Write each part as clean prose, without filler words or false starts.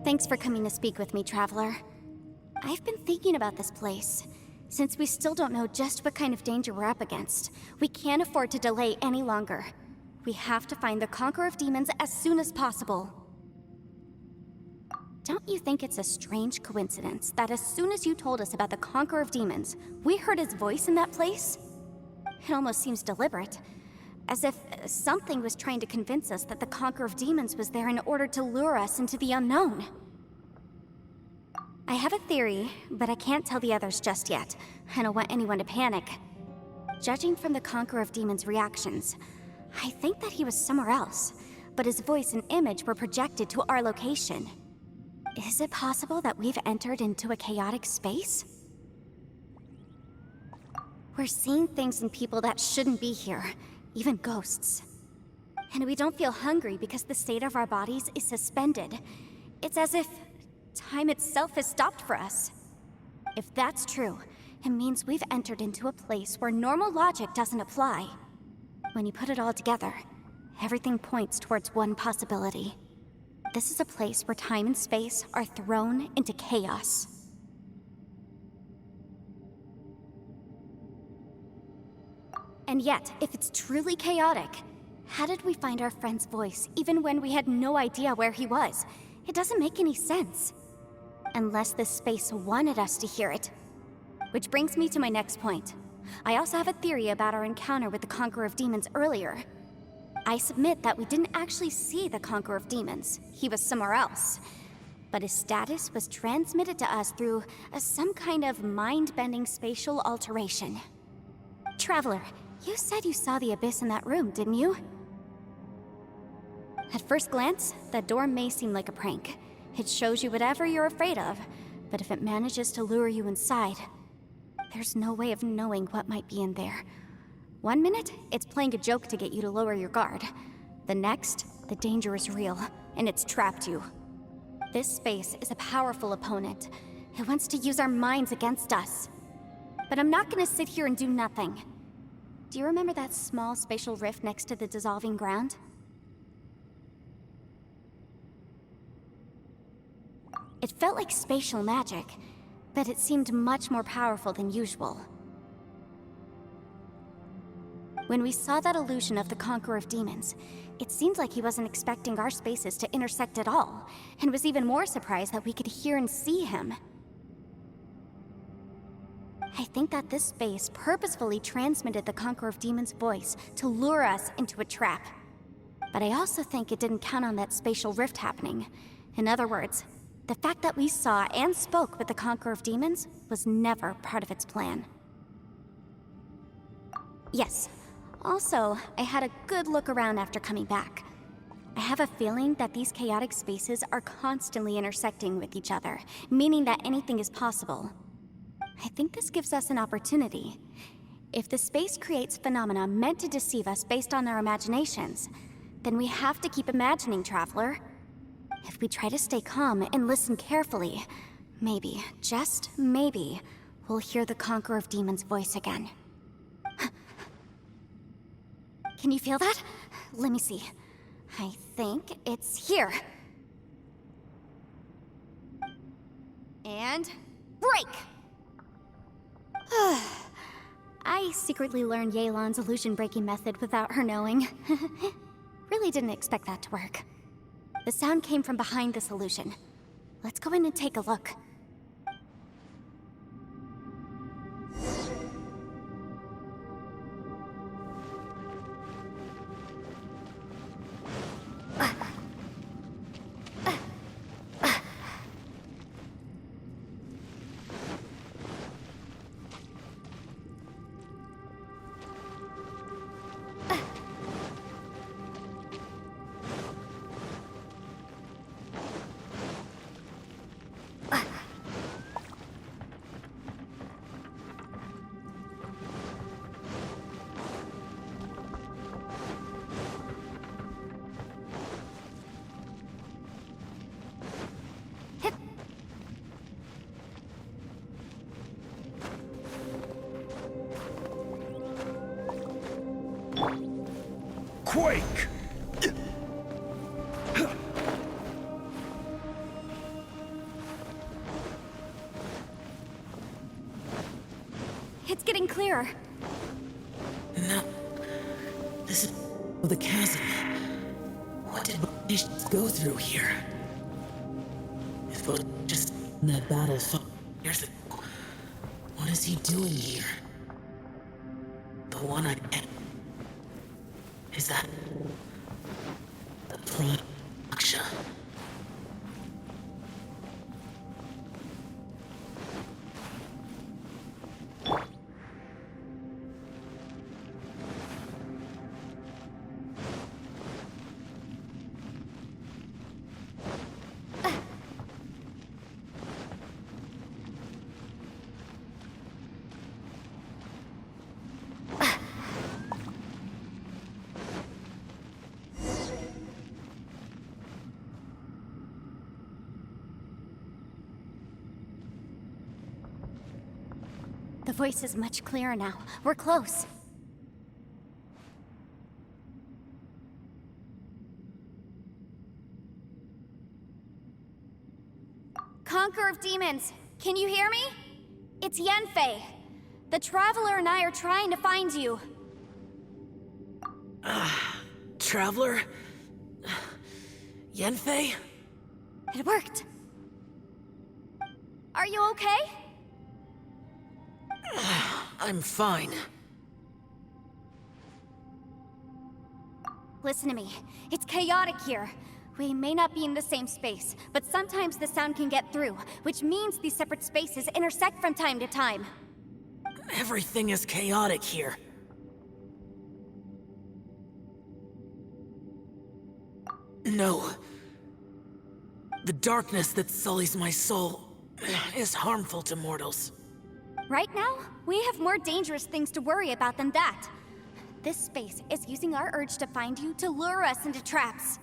Thanks for coming to speak with me, Traveler. I've been thinking about this place. Since we still don't know just what kind of danger we're up against, we can't afford to delay any longer. We have to find the Conqueror of Demons as soon as possible. Don't you think it's a strange coincidence that as soon as you told us about the Conqueror of Demons, we heard his voice in that place? It almost seems deliberate. As if something was trying to convince us that the Conqueror of Demons was there in order to lure us into the unknown. I have a theory, but I can't tell the others just yet. I don't want anyone to panic. Judging from the Conqueror of Demons' reactions, I think that he was somewhere else, but his voice and image were projected to our location. Is it possible that we've entered into a chaotic space? We're seeing things in people that shouldn't be here. Even ghosts. And we don't feel hungry because the state of our bodies is suspended. It's as if time itself has stopped for us. If that's true, it means we've entered into a place where normal logic doesn't apply. When you put it all together, everything points towards one possibility. This is a place where time and space are thrown into chaos. And yet, if it's truly chaotic, how did we find our friend's voice even when we had no idea where he was? It doesn't make any sense. Unless this space wanted us to hear it. Which brings me to my next point. I also have a theory about our encounter with the Conqueror of Demons earlier. I submit that we didn't actually see the Conqueror of Demons. He was somewhere else. But his status was transmitted to us through some kind of mind-bending spatial alteration. Traveler, you said you saw the abyss in that room, didn't you? At first glance, that door may seem like a prank. It shows you whatever you're afraid of, but if it manages to lure you inside, there's no way of knowing what might be in there. One minute, it's playing a joke to get you to lower your guard. The next, the danger is real, and it's trapped you. This space is a powerful opponent. It wants to use our minds against us. But I'm not gonna sit here and do nothing. Do you remember that small spatial rift next to the dissolving ground? It felt like spatial magic, but it seemed much more powerful than usual. When we saw that illusion of the Conqueror of Demons, it seemed like he wasn't expecting our spaces to intersect at all, and was even more surprised that we could hear and see him. I think that this space purposefully transmitted the Conqueror of Demons' voice to lure us into a trap. But I also think it didn't count on that spatial rift happening. In other words, the fact that we saw and spoke with the Conqueror of Demons was never part of its plan. Yes. Also, I had a good look around after coming back. I have a feeling that these chaotic spaces are constantly intersecting with each other, meaning that anything is possible. I think this gives us an opportunity. If the space creates phenomena meant to deceive us based on our imaginations, then we have to keep imagining, Traveler. If we try to stay calm and listen carefully, maybe, just maybe, we'll hear the Conqueror of Demons' voice again. Can you feel that? Let me see. I think it's here. And break! I secretly learned Yelan's illusion-breaking method without her knowing. Really didn't expect that to work. The sound came from behind this illusion. Let's go in and take a look. quake! It's getting clearer. No. This is the chasm. What did Magicians go through here? If it was just in that battle years ago, what is he doing here? The one I... Is that... the plane Aksha? The voice is much clearer now. We're close. Conqueror of Demons, can you hear me? It's Yanfei. The Traveler and I are trying to find you. Traveler? Yanfei? It worked. Are you okay? I'm fine. Listen to me. It's chaotic here. We may not be in the same space, but sometimes the sound can get through, which means these separate spaces intersect from time to time. Everything is chaotic here. No. The darkness that sullies my soul is harmful to mortals. Right now, we have more dangerous things to worry about than that. This space is using our urge to find you to lure us into traps.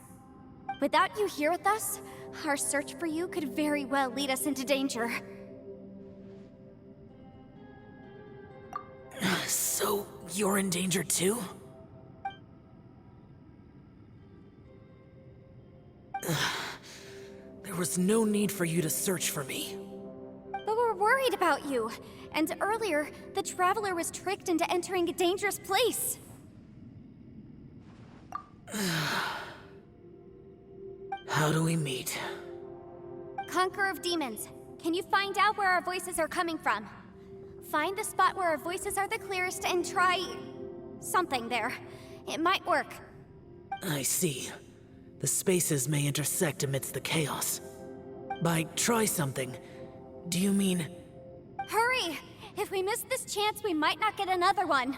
Without you here with us, our search for you could very well lead us into danger. So, you're in danger too? There was no need for you to search for me. But we're worried about you. And earlier, the Traveler was tricked into entering a dangerous place. How do we meet? Conqueror of Demons, can you find out where our voices are coming from? Find the spot where our voices are the clearest and try... something there. It might work. I see. The spaces may intersect amidst the chaos. By try something, do you mean... Hurry! If we miss this chance, we might not get another one.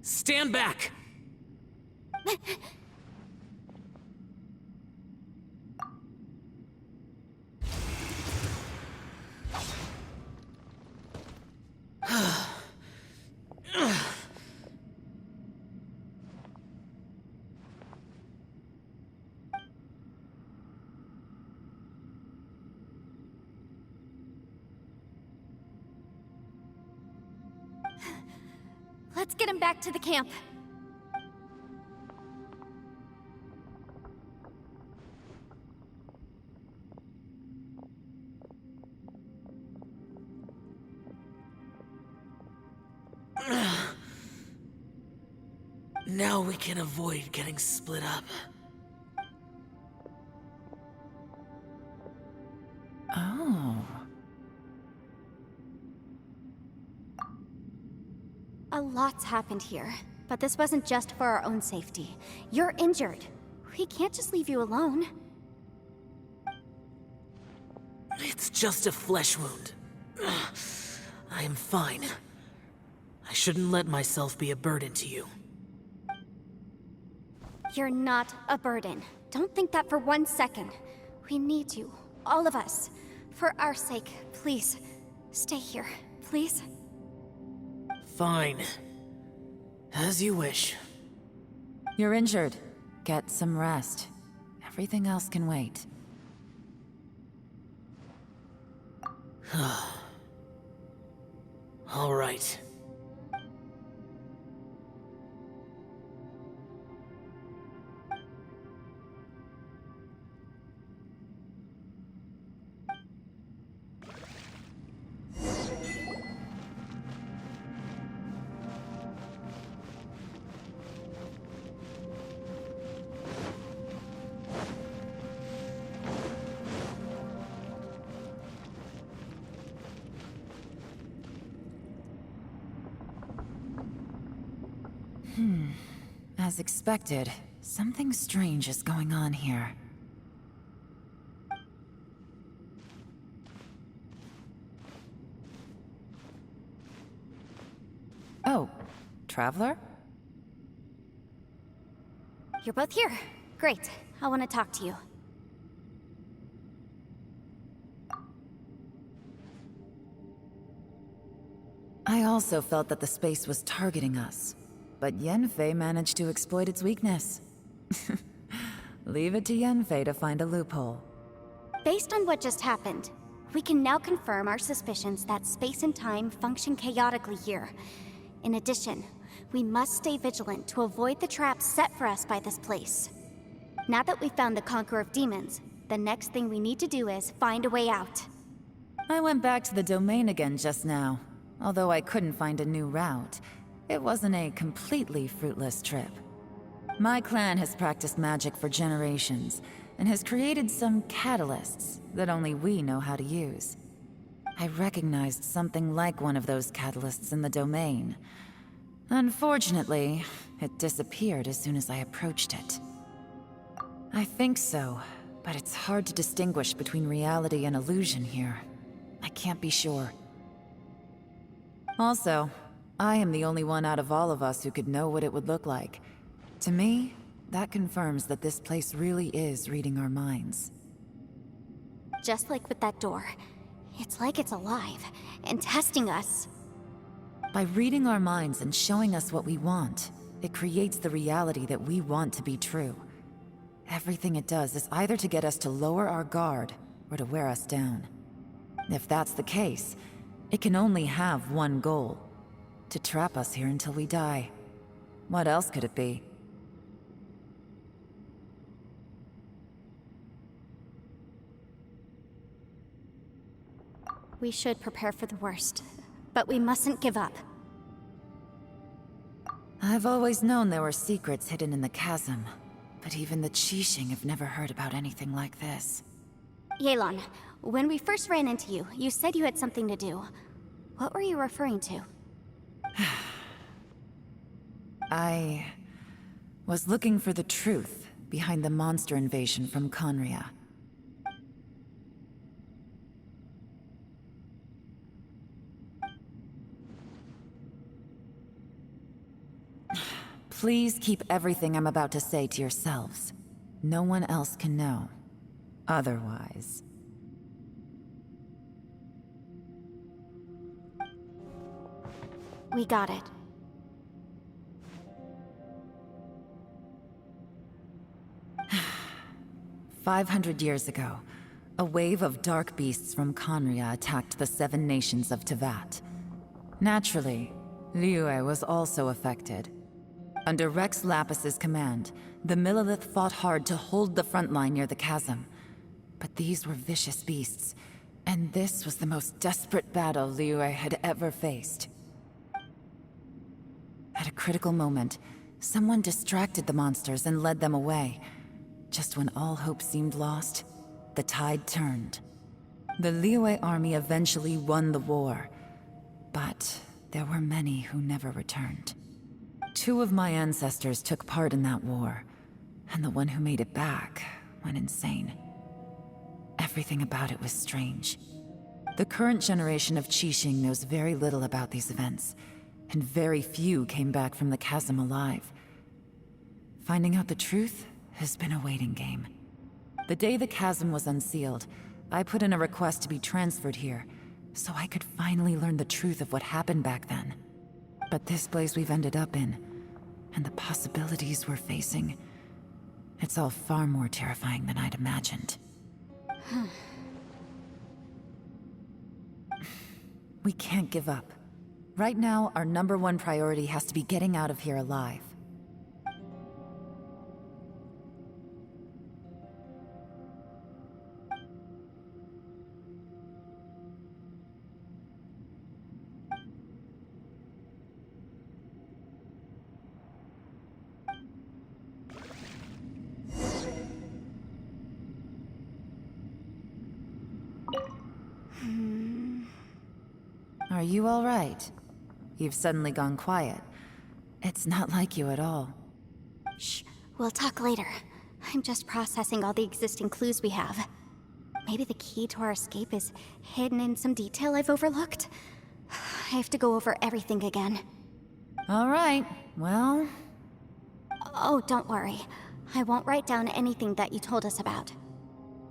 Stand back! Let's get him back to the camp. Now we can avoid getting split up. Oh. A lot's happened here, but this wasn't just for our own safety. You're injured. We can't just leave you alone. It's just a flesh wound. I am fine. I shouldn't let myself be a burden to you. You're not a burden. Don't think that for 1 second. We need you, all of us. For our sake, please, stay here, please. Fine. As you wish. You're injured. Get some rest. Everything else can wait. All right. As expected, something strange is going on here. Oh, Traveler? You're both here. Great. I want to talk to you. I also felt that the space was targeting us, but Yenfei managed to exploit its weakness. Leave it to Yenfei to find a loophole. Based on what just happened, we can now confirm our suspicions that space and time function chaotically here. In addition, we must stay vigilant to avoid the traps set for us by this place. Now that we've found the Conqueror of Demons, the next thing we need to do is find a way out. I went back to the domain again just now. Although I couldn't find a new route, it wasn't a completely fruitless trip. My clan has practiced magic for generations, and has created some catalysts that only we know how to use. I recognized something like one of those catalysts in the domain. Unfortunately, it disappeared as soon as I approached it. I think so, but it's hard to distinguish between reality and illusion here. I can't be sure. Also, I am the only one out of all of us who could know what it would look like. To me, that confirms that this place really is reading our minds. Just like with that door, it's like it's alive and testing us. By reading our minds and showing us what we want, it creates the reality that we want to be true. Everything it does is either to get us to lower our guard or to wear us down. If that's the case, it can only have one goal: to trap us here until we die. What else could it be? We should prepare for the worst, but we mustn't give up. I've always known there were secrets hidden in the chasm, but even the Qixing have never heard about anything like this. Yelan, when we first ran into you, you said you had something to do. What were you referring to? I was looking for the truth behind the monster invasion from Conria. Please keep everything I'm about to say to yourselves. No one else can know. Otherwise... We got it. "500 years ago, a wave of dark beasts from Conria attacked the 7 nations of Tevat. Naturally, Liyue was also affected. Under Rex Lapis's command, the Millelith fought hard to hold the front line near the chasm. But these were vicious beasts, and this was the most desperate battle Liyue had ever faced. At a critical moment, someone distracted the monsters and led them away. Just when all hope seemed lost, the tide turned. The Liyue army eventually won the war, but there were many who never returned. 2 of my ancestors took part in that war, and the one who made it back went insane. Everything about it was strange. The current generation of Qixing knows very little about these events, and very few came back from the chasm alive. Finding out the truth has been a waiting game. The day the chasm was unsealed, I put in a request to be transferred here, so I could finally learn the truth of what happened back then. But this place we've ended up in, and the possibilities we're facing, it's all far more terrifying than I'd imagined. We can't give up. Right now, our #1 priority has to be getting out of here alive. Are you all right? You've suddenly gone quiet. It's not like you at all. Shh, we'll talk later. I'm just processing all the existing clues we have. Maybe the key to our escape is hidden in some detail I've overlooked? I have to go over everything again. All right, well... Oh, don't worry. I won't write down anything that you told us about.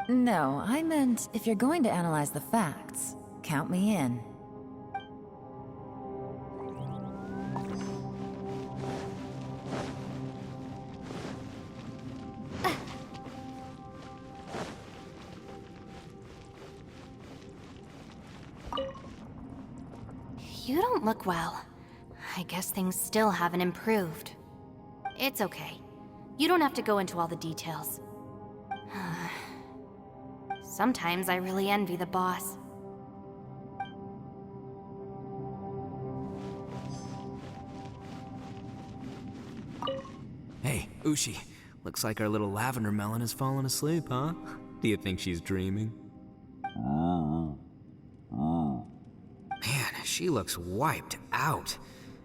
No, I meant if you're going to analyze the facts, count me in. You don't look well. I guess things still haven't improved. It's okay. You don't have to go into all the details. Sometimes I really envy the boss. Hey, Ushi. Looks like our little lavender melon has fallen asleep, huh? Do you think she's dreaming? Man, she looks wiped out.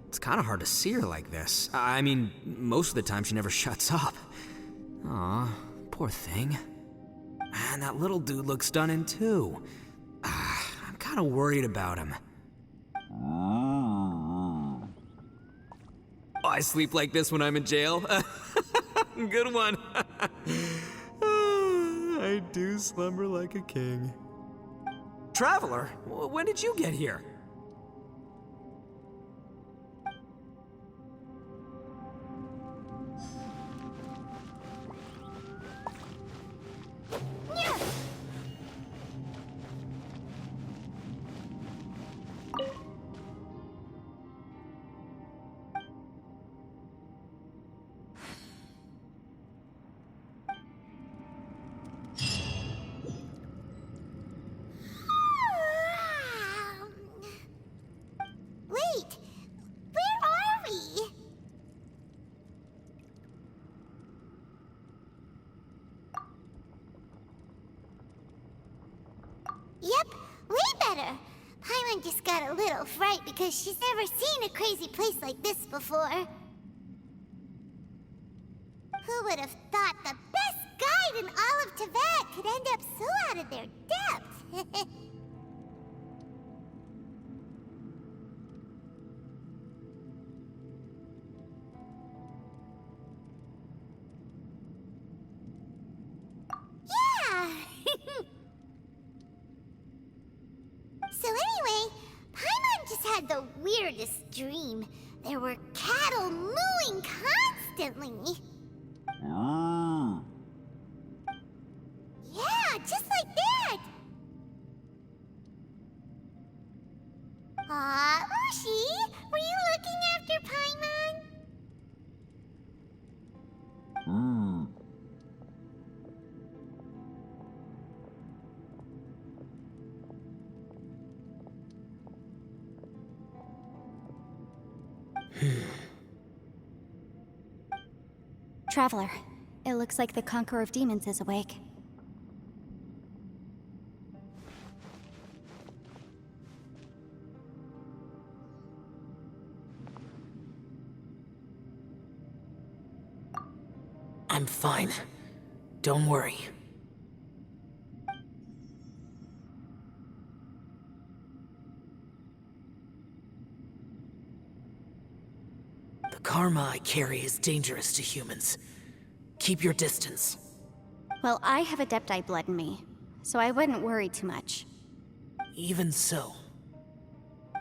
It's kind of hard to see her like this. I mean, most of the time she never shuts up. Aw, poor thing. Man, that little dude looks done in too. I'm kind of worried about him. Oh, I sleep like this when I'm in jail? Good one. I do slumber like a king. Traveler, when did you get here? Wait! Where are we? Yep, way better. Paimon just got a little fright because she's never seen a crazy place like this before. Who would have thought the best guide in all of Tibet could end up so out of their depth? Yeah! So anyway, Paimon just had the weirdest dream. There were cattle mooing constantly. Yeah, just like that. Aw, Ushi, were you looking after Paimon? Traveler, it looks like the Conqueror of Demons is awake. I'm fine. Don't worry. The karma I carry is dangerous to humans. Keep your distance. Well, I have Adepti blood in me, so I wouldn't worry too much. Even so,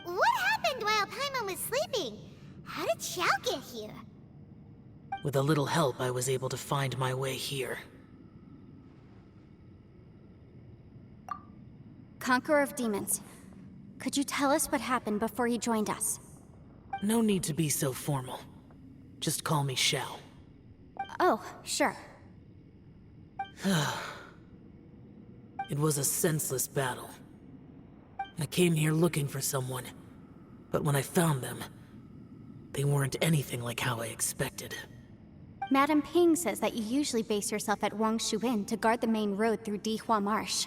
What happened while Paimon was sleeping? How did Xiao get here? with a little help, I was able to find my way here. Conqueror of Demons, could you tell us what happened before you joined us? No need to be so formal. Just call me Shao. Oh, sure. It was a senseless battle. I came here looking for someone, but when I found them, they weren't anything like how I expected. Madame Ping says that you usually base yourself at Wangshuin to guard the main road through Dihua Marsh.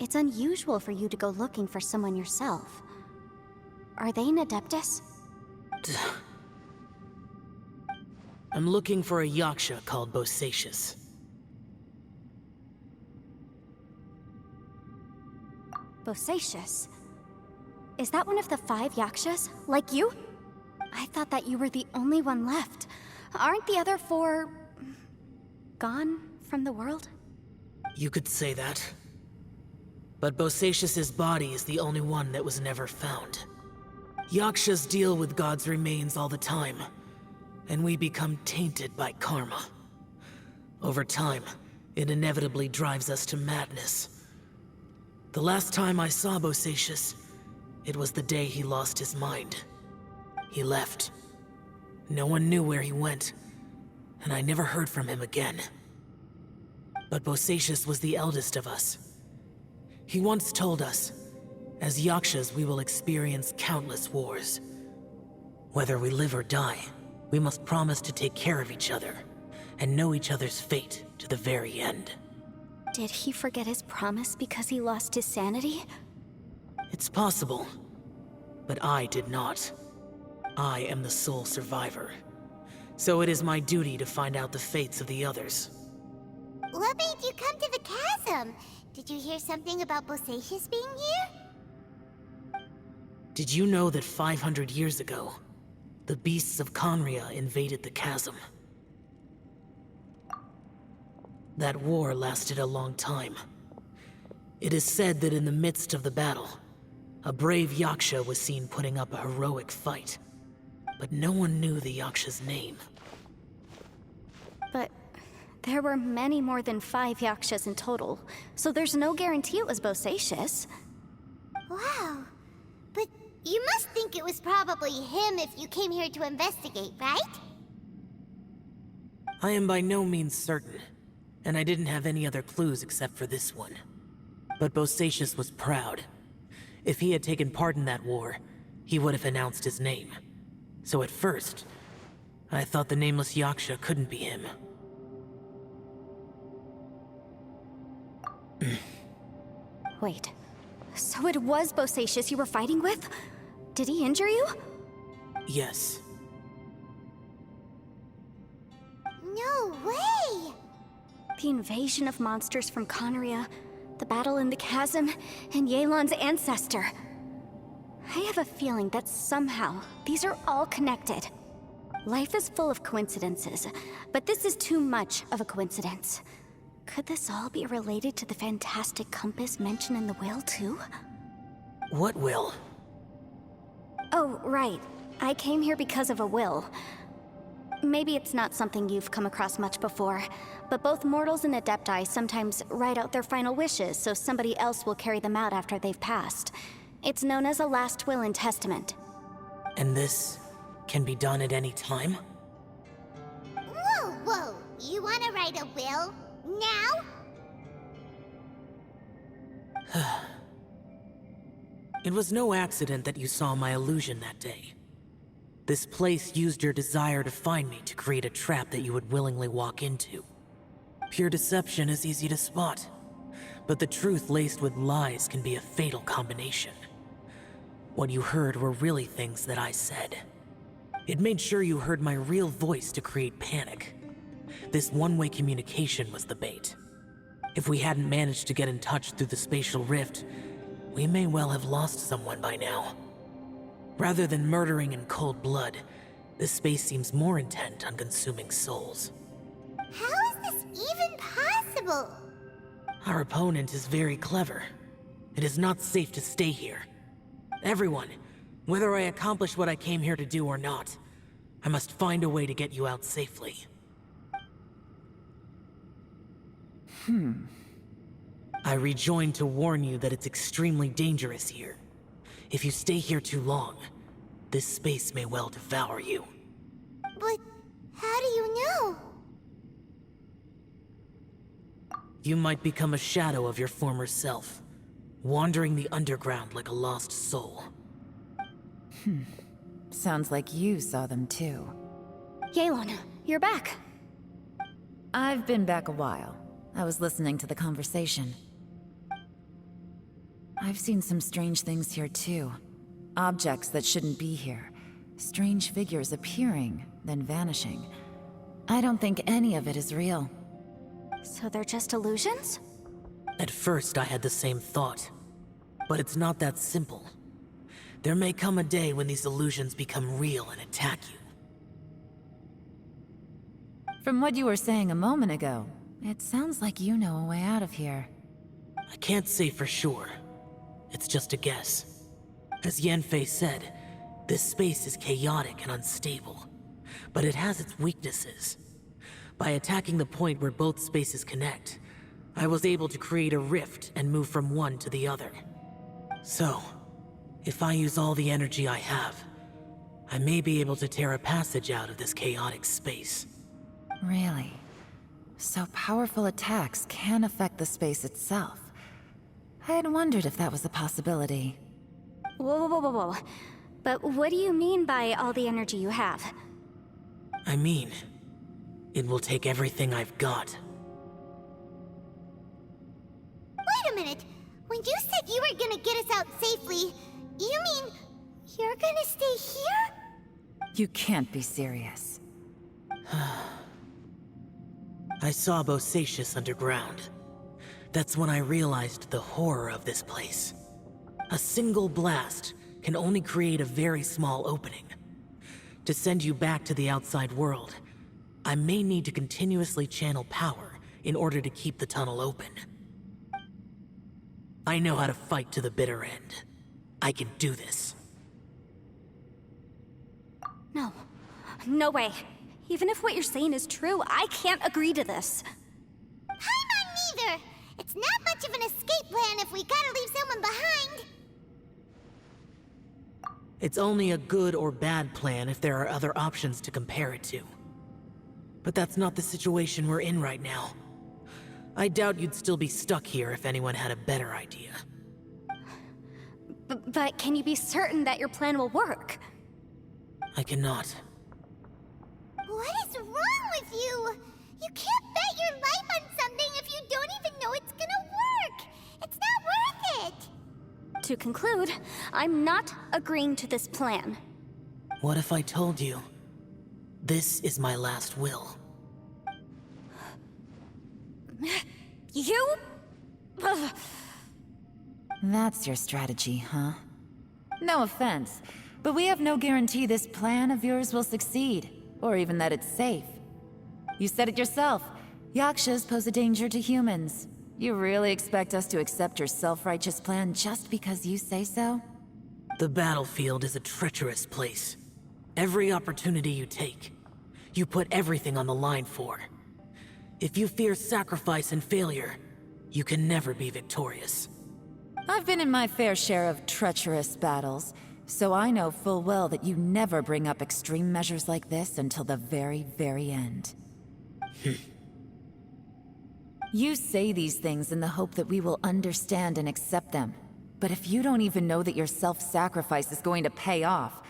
It's unusual for you to go looking for someone yourself. Are they an Adeptus? I'm looking for a Yaksha called Bosacius. Bosacius? Is that one of the 5 Yakshas? Like you? I thought that you were the only one left. Aren't the other 4... gone from the world? You could say that. But Bosacius's body is the only one that was never found. Yakshas deal with God's remains all the time, and we become tainted by karma. Over time, it inevitably drives us to madness. The last time I saw Bosacius, it was the day he lost his mind. He left. No one knew where he went, and I never heard from him again. But Bosacius was the eldest of us. He once told us, as Yakshas we will experience countless wars. Whether we live or die, we must promise to take care of each other, and know each other's fate to the very end. Did he forget his promise because he lost his sanity? It's possible, but I did not. I am the sole survivor. So it is my duty to find out the fates of the others. What made you come to the chasm? Did you hear something about Bosacius being here? Did you know that 500 years ago, the beasts of Conria invaded the chasm? That war lasted a long time. It is said that in the midst of the battle, a brave Yaksha was seen putting up a heroic fight. But no one knew the Yaksha's name. But there were many more than 5 Yakshas in total, so there's no guarantee it was Bosacius. Wow. But you must think it was probably him if you came here to investigate, right? I am by no means certain, and I didn't have any other clues except for this one. But Bosacius was proud. If he had taken part in that war, he would have announced his name. So at first, I thought the nameless Yaksha couldn't be him. Wait, so it was Bosacius you were fighting with? Did he injure you? Yes. No way! The invasion of monsters from Conria, the battle in the chasm, and Yelan's ancestor. I have a feeling that somehow these are all connected. Life is full of coincidences, but this is too much of a coincidence. Could this all be related to the fantastic compass mentioned in the will, too? What will? Oh, right. I came here because of a will. Maybe it's not something you've come across much before, but both mortals and Adepti sometimes write out their final wishes so somebody else will carry them out after they've passed. It's known as a last will and testament. And this can be done at any time? Whoa, whoa! You wanna write a will? Now? It was no accident that you saw my illusion that day. This place used your desire to find me to create a trap that you would willingly walk into. Pure deception is easy to spot, but the truth laced with lies can be a fatal combination. What you heard were really things that I said. It made sure you heard my real voice to create panic. This one-way communication was the bait. If we hadn't managed to get in touch through the spatial rift, we may well have lost someone by now. Rather than murdering in cold blood, this space seems more intent on consuming souls. How is this even possible? Our opponent is very clever. It is not safe to stay here. Everyone, whether I accomplish what I came here to do or not, I must find a way to get you out safely. I rejoined to warn you that it's extremely dangerous here. If you stay here too long, this space may well devour you. But how do you know? You might become a shadow of your former self, wandering the underground like a lost soul. Sounds like you saw them too. Yelan, you're back. I've been back a while. I was listening to the conversation. I've seen some strange things here too. Objects that shouldn't be here. Strange figures appearing, then vanishing. I don't think any of it is real. So they're just illusions? At first, I had the same thought. But it's not that simple. There may come a day when these illusions become real and attack you. From what you were saying a moment ago, it sounds like you know a way out of here. I can't say for sure. It's just a guess. As Yanfei said, this space is chaotic and unstable. But it has its weaknesses. By attacking the point where both spaces connect, I was able to create a rift and move from one to the other. So, if I use all the energy I have, I may be able to tear a passage out of this chaotic space. Really? So powerful attacks can affect the space itself. I had wondered if that was a possibility. Whoa, whoa, whoa, whoa, whoa. But what do you mean by all the energy you have? I mean, it will take everything I've got. Wait a minute. When you said you were gonna get us out safely, you mean you're gonna stay here? You can't be serious. I saw Bosacius underground. That's when I realized the horror of this place. A single blast can only create a very small opening. To send you back to the outside world, I may need to continuously channel power in order to keep the tunnel open. I know how to fight to the bitter end. I can do this. No. No way. Even if what you're saying is true, I can't agree to this. Paimon neither! It's not much of an escape plan if we gotta leave someone behind. It's only a good or bad plan if there are other options to compare it to. But that's not the situation we're in right now. I doubt you'd still be stuck here if anyone had a better idea. But can you be certain that your plan will work? I cannot. What is wrong with you? You can't bet your life on something if you don't even know it's gonna work. It's not worth it. To conclude, I'm not agreeing to this plan. What if I told you, this is my last will? You? Ugh. That's your strategy, huh? No offense, but we have no guarantee this plan of yours will succeed, or even that it's safe. You said it yourself. Yakshas pose a danger to humans. You really expect us to accept your self-righteous plan just because you say so? The battlefield is a treacherous place. Every opportunity you take, you put everything on the line for. If you fear sacrifice and failure, you can never be victorious. I've been in my fair share of treacherous battles, so I know full well that you never bring up extreme measures like this until the very, very end. You say these things in the hope that we will understand and accept them. But if you don't even know that your self-sacrifice is going to pay off,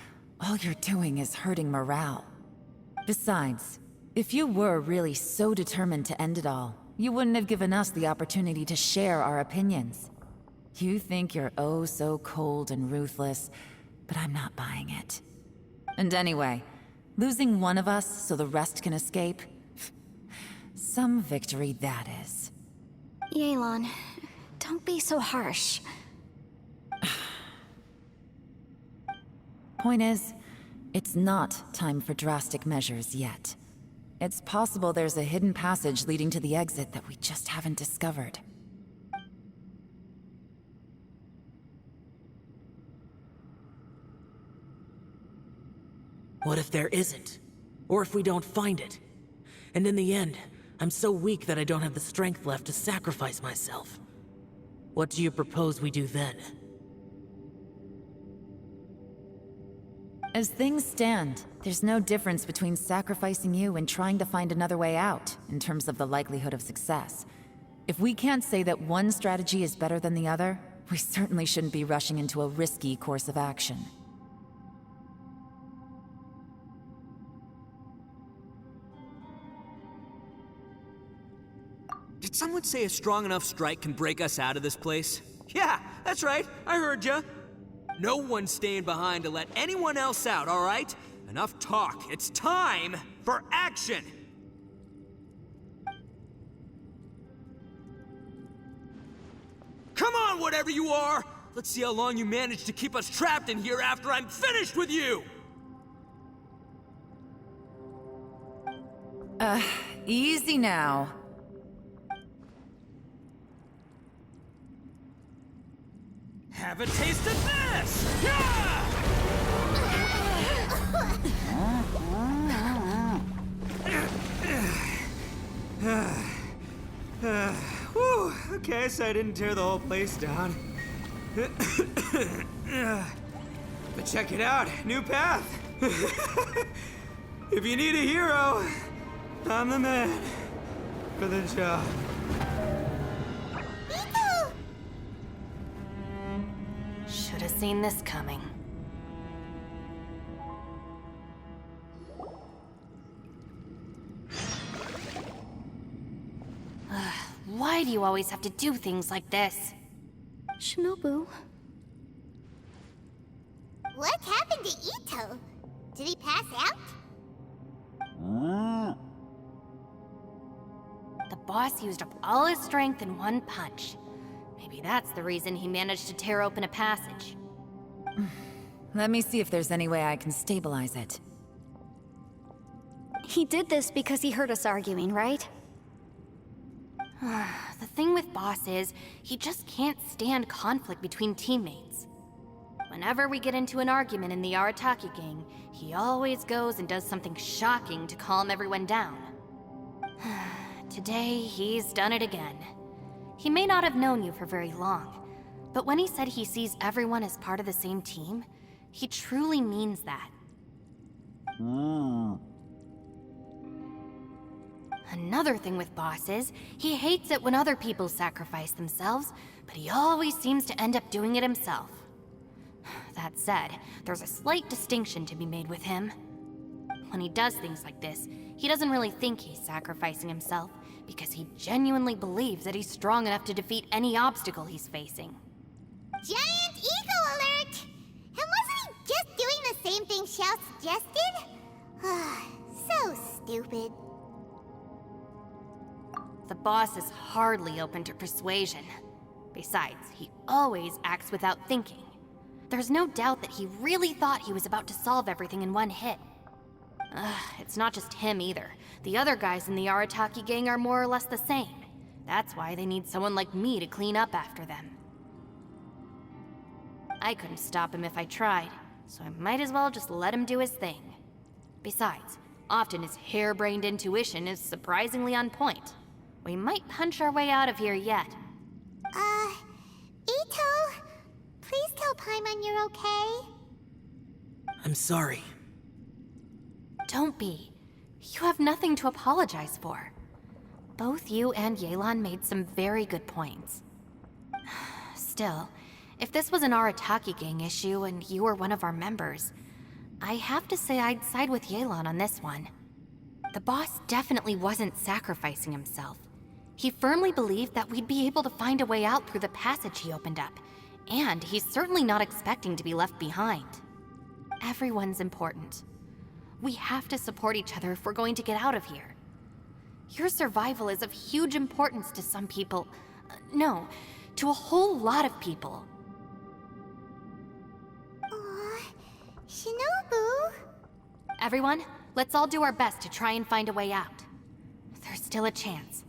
all you're doing is hurting morale. Besides, if you were really so determined to end it all, you wouldn't have given us the opportunity to share our opinions. You think you're oh so cold and ruthless, but I'm not buying it. And anyway, losing one of us so the rest can escape? Some victory that is. Yelan, don't be so harsh. Point is, it's not time for drastic measures yet. It's possible there's a hidden passage leading to the exit that we just haven't discovered. What if there isn't? Or if we don't find it? And in the end, I'm so weak that I don't have the strength left to sacrifice myself. What do you propose we do then? As things stand, there's no difference between sacrificing you and trying to find another way out, in terms of the likelihood of success. If we can't say that one strategy is better than the other, we certainly shouldn't be rushing into a risky course of action. Did someone say a strong enough strike can break us out of this place? Yeah, that's right. I heard ya. No one's staying behind to let anyone else out, all right? Enough talk. It's time for action! Come on, whatever you are! Let's see how long you manage to keep us trapped in here after I'm finished with you! Easy now. Have a taste of this! Yeah! Whew, okay, so I didn't tear the whole place down. But check it out, new path. If you need a hero, I'm the man for the job. Should have seen this coming. Why do you always have to do things like this? Shinobu. What happened to Ito? Did he pass out? The boss used up all his strength in one punch. Maybe that's the reason he managed to tear open a passage. Let me see if there's any way I can stabilize it. He did this because he heard us arguing, right? The thing with Boss is, he just can't stand conflict between teammates. Whenever we get into an argument in the Arataki gang, he always goes and does something shocking to calm everyone down. Today, he's done it again. He may not have known you for very long, but when he said he sees everyone as part of the same team, he truly means that. Another thing with Boss is, he hates it when other people sacrifice themselves, but he always seems to end up doing it himself. That said, there's a slight distinction to be made with him. When he does things like this, he doesn't really think he's sacrificing himself, because he genuinely believes that he's strong enough to defeat any obstacle he's facing. Giant ego alert! And wasn't he just doing the same thing Xiao suggested? So stupid. The boss is hardly open to persuasion. Besides, he always acts without thinking. There's no doubt that he really thought he was about to solve everything in one hit. It's not just him either. The other guys in the Arataki gang are more or less the same. That's why they need someone like me to clean up after them. I couldn't stop him if I tried, so I might as well just let him do his thing. Besides, often his harebrained intuition is surprisingly on point. We might punch our way out of here yet. Ito, please tell Paimon you're okay. I'm sorry. Don't be. You have nothing to apologize for. Both you and Yelan made some very good points. Still, if this was an Arataki gang issue and you were one of our members, I have to say I'd side with Yelan on this one. The boss definitely wasn't sacrificing himself. He firmly believed that we'd be able to find a way out through the passage he opened up, and he's certainly not expecting to be left behind. Everyone's important. We have to support each other if we're going to get out of here. Your survival is of huge importance to some people. No, to a whole lot of people. Aw, Shinobu. Everyone, let's all do our best to try and find a way out. There's still a chance.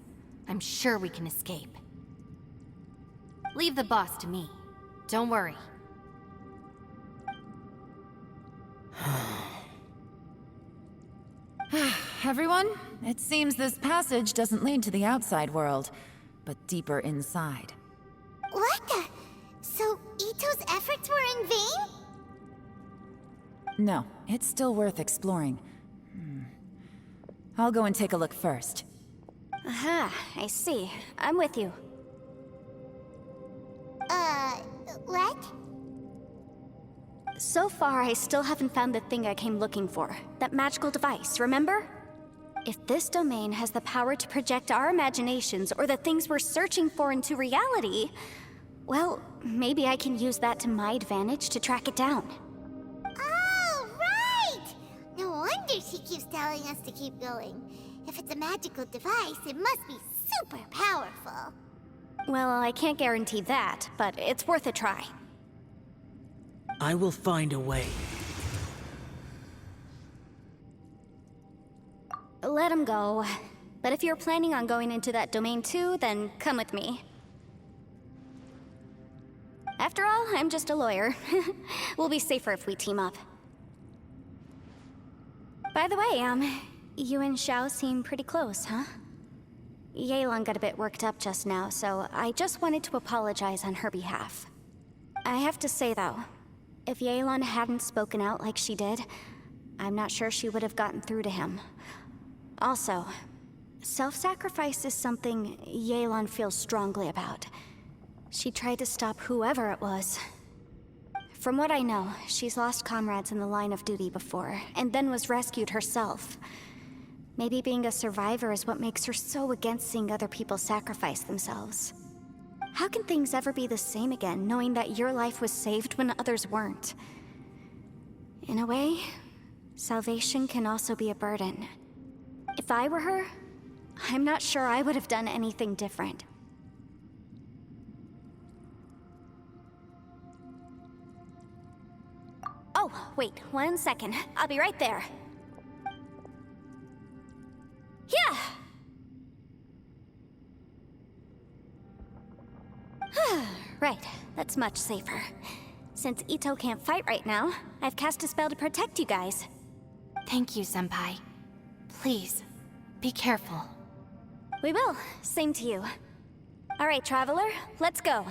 I'm sure we can escape. Leave the boss to me. Don't worry. Everyone, it seems this passage doesn't lead to the outside world, but deeper inside. What the? So Ito's efforts were in vain? No, it's still worth exploring. I'll go and take a look first. Aha, I see. I'm with you. What? So far, I still haven't found the thing I came looking for. That magical device, remember? If this domain has the power to project our imaginations or the things we're searching for into reality, well, maybe I can use that to my advantage to track it down. Oh, right! No wonder she keeps telling us to keep going. If it's a magical device, it must be super powerful. Well, I can't guarantee that, but it's worth a try. I will find a way. Let him go. But if you're planning on going into that domain too, then come with me. After all, I'm just a lawyer. We'll be safer if we team up. By the way, you and Xiao seem pretty close, huh? Yelan got a bit worked up just now, so I just wanted to apologize on her behalf. I have to say, though, if Yelan hadn't spoken out like she did, I'm not sure she would have gotten through to him. Also, self-sacrifice is something Yelan feels strongly about. She tried to stop whoever it was. From what I know, she's lost comrades in the line of duty before, and then was rescued herself. Maybe being a survivor is what makes her so against seeing other people sacrifice themselves. How can things ever be the same again, knowing that your life was saved when others weren't? In a way, salvation can also be a burden. If I were her, I'm not sure I would have done anything different. Oh, wait, 1 second. I'll be right there. Yeah! Right, that's much safer. Since Ito can't fight right now, I've cast a spell to protect you guys. Thank you, Senpai. Please, be careful. We will. Same to you. All right, Traveler, let's go.